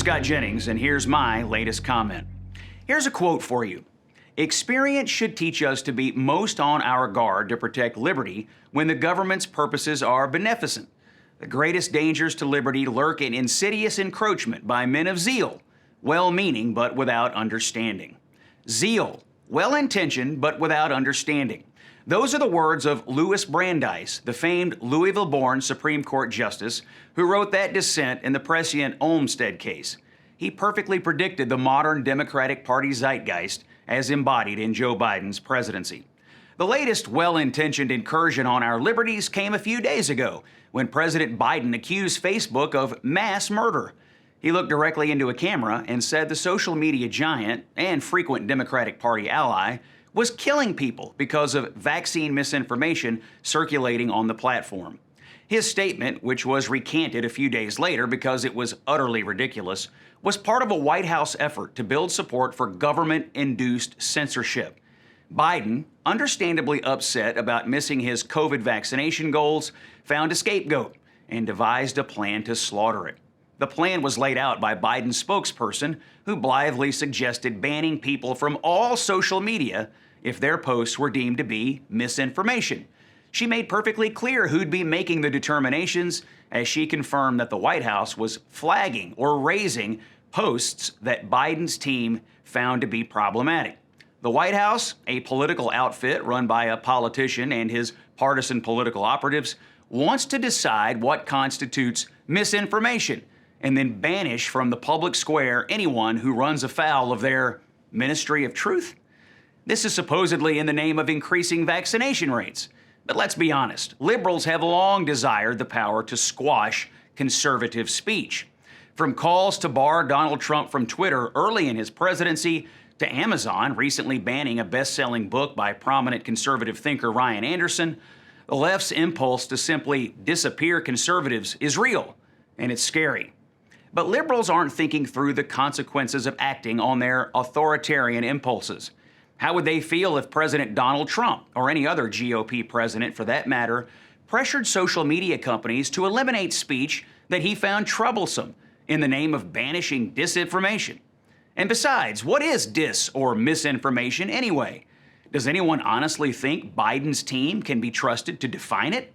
Scott Jennings, and here's my latest comment. Here's a quote for you. Experience should teach us to be most on our guard to protect liberty when the government's purposes are beneficent. The greatest dangers to liberty lurk in insidious encroachment by men of zeal, well-meaning but without understanding. Zeal, well-intentioned but without understanding. Those are the words of Louis Brandeis, the famed Louisville-born Supreme Court justice who wrote that dissent in the prescient Olmstead case. He perfectly predicted the modern Democratic Party zeitgeist as embodied in Joe Biden's presidency. The latest well-intentioned incursion on our liberties came a few days ago when President Biden accused Facebook of mass murder. He looked directly into a camera and said the social media giant and frequent Democratic Party ally was killing people because of vaccine misinformation circulating on the platform. His statement, which was recanted a few days later because it was utterly ridiculous, was part of a White House effort to build support for government-induced censorship. Biden, understandably upset about missing his COVID vaccination goals, found a scapegoat and devised a plan to slaughter it. The plan was laid out by Biden's spokesperson, who blithely suggested banning people from all social media if their posts were deemed to be misinformation. She made perfectly clear who'd be making the determinations, as she confirmed that the White House was flagging or raising posts that Biden's team found to be problematic. The White House, a political outfit run by a politician and his partisan political operatives, wants to decide what constitutes misinformation and then banish from the public square anyone who runs afoul of their Ministry of Truth. This is supposedly in the name of increasing vaccination rates. But let's be honest, liberals have long desired the power to squash conservative speech. From calls to bar Donald Trump from Twitter early in his presidency, to Amazon recently banning a best-selling book by prominent conservative thinker Ryan Anderson, the left's impulse to simply disappear conservatives is real, and it's scary. But liberals aren't thinking through the consequences of acting on their authoritarian impulses. How would they feel if President Donald Trump, or any other GOP president for that matter, pressured social media companies to eliminate speech that he found troublesome in the name of banishing disinformation? And besides, what is dis or misinformation anyway? Does anyone honestly think Biden's team can be trusted to define it?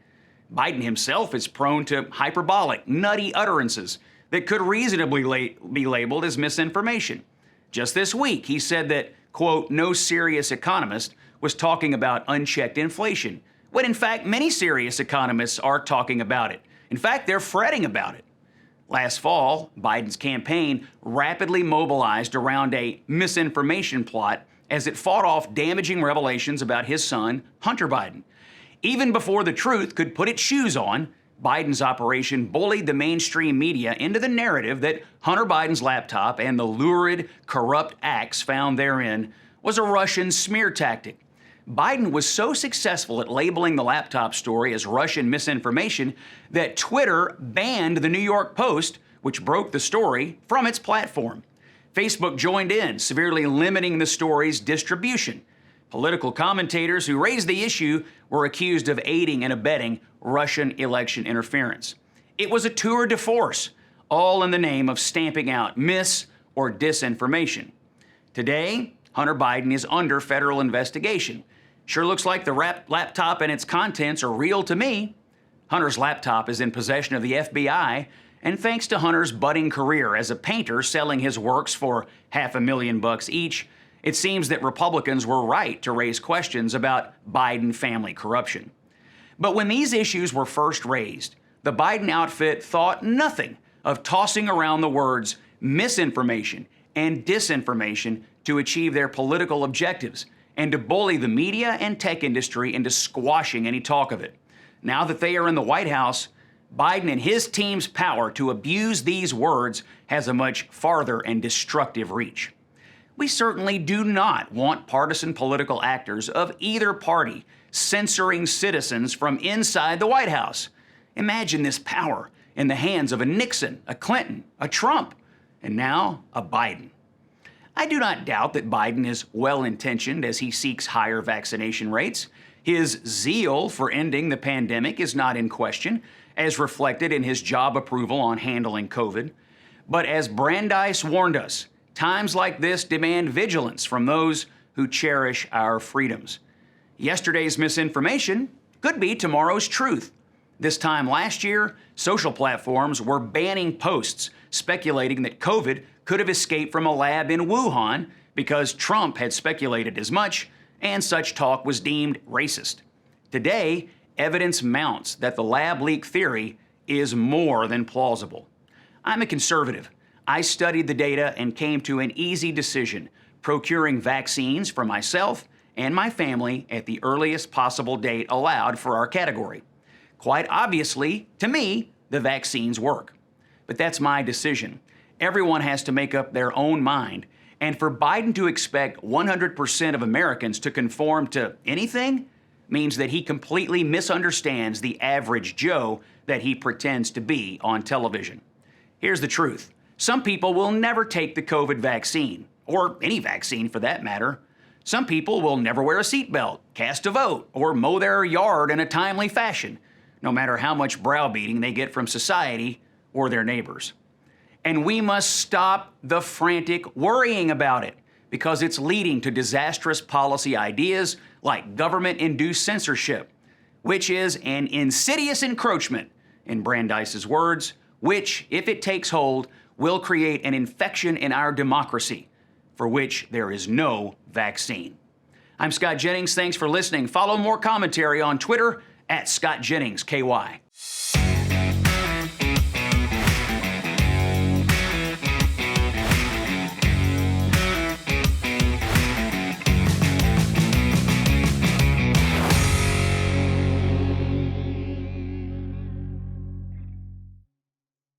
Biden himself is prone to hyperbolic, nutty utterances that could reasonably be labeled as misinformation. Just this week, he said that, quote, no serious economist was talking about unchecked inflation, when in fact many serious economists are talking about it. In fact, they're fretting about it. Last fall, Biden's campaign rapidly mobilized around a misinformation plot as it fought off damaging revelations about his son, Hunter Biden. Even before the truth could put its shoes on, Biden's operation bullied the mainstream media into the narrative that Hunter Biden's laptop and the lurid, corrupt acts found therein was a Russian smear tactic. Biden was so successful at labeling the laptop story as Russian misinformation that Twitter banned the New York Post, which broke the story, from its platform. Facebook joined in, severely limiting the story's distribution. Political commentators who raised the issue were accused of aiding and abetting Russian election interference. It was a tour de force, all in the name of stamping out mis- or disinformation. Today, Hunter Biden is under federal investigation. Sure looks like the laptop and its contents are real to me. Hunter's laptop is in possession of the FBI, and thanks to Hunter's budding career as a painter selling his works for $500,000 each, it seems that Republicans were right to raise questions about Biden family corruption. But when these issues were first raised, the Biden outfit thought nothing of tossing around the words misinformation and disinformation to achieve their political objectives and to bully the media and tech industry into squashing any talk of it. Now that they are in the White House, Biden and his team's power to abuse these words has a much farther and destructive reach. We certainly do not want partisan political actors of either party censoring citizens from inside the White House. Imagine this power in the hands of a Nixon, a Clinton, a Trump, and now a Biden. I do not doubt that Biden is well-intentioned as he seeks higher vaccination rates. His zeal for ending the pandemic is not in question, as reflected in his job approval on handling COVID. But as Brandeis warned us, times like this demand vigilance from those who cherish our freedoms. Yesterday's misinformation could be tomorrow's truth. This time last year, social platforms were banning posts speculating that COVID could have escaped from a lab in Wuhan because Trump had speculated as much, and such talk was deemed racist. Today, evidence mounts that the lab leak theory is more than plausible. I'm a conservative. I studied the data and came to an easy decision, procuring vaccines for myself and my family at the earliest possible date allowed for our category. Quite obviously, to me, the vaccines work. But that's my decision. Everyone has to make up their own mind. And for Biden to expect 100% of Americans to conform to anything means that he completely misunderstands the average Joe that he pretends to be on television. Here's the truth. Some people will never take the COVID vaccine, or any vaccine for that matter. Some people will never wear a seatbelt, cast a vote, or mow their yard in a timely fashion, no matter how much browbeating they get from society or their neighbors. And we must stop the frantic worrying about it, because it's leading to disastrous policy ideas like government-induced censorship, which is an insidious encroachment, in Brandeis's words, which, if it takes hold, will create an infection in our democracy, for which there is no vaccine. I'm Scott Jennings. Thanks for listening. Follow more commentary on Twitter @ScottJenningsKY.